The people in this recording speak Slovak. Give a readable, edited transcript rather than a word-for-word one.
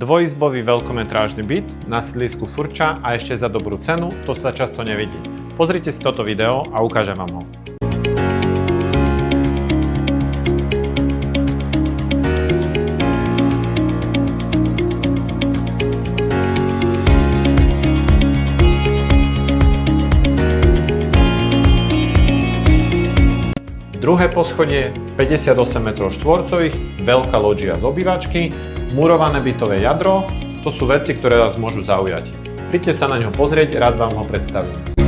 Dvojizbový veľkometrážny byt na sídlisku Furča a ešte za dobrú cenu, to sa často nevidí. Pozrite si toto video a ukážem vám ho. Druhé poschodie, 58 m2, veľká lóžia z obývačky, murované bytové jadro, to sú veci, ktoré vás môžu zaujať. Príďte sa na ňo pozrieť, rád vám ho predstavím.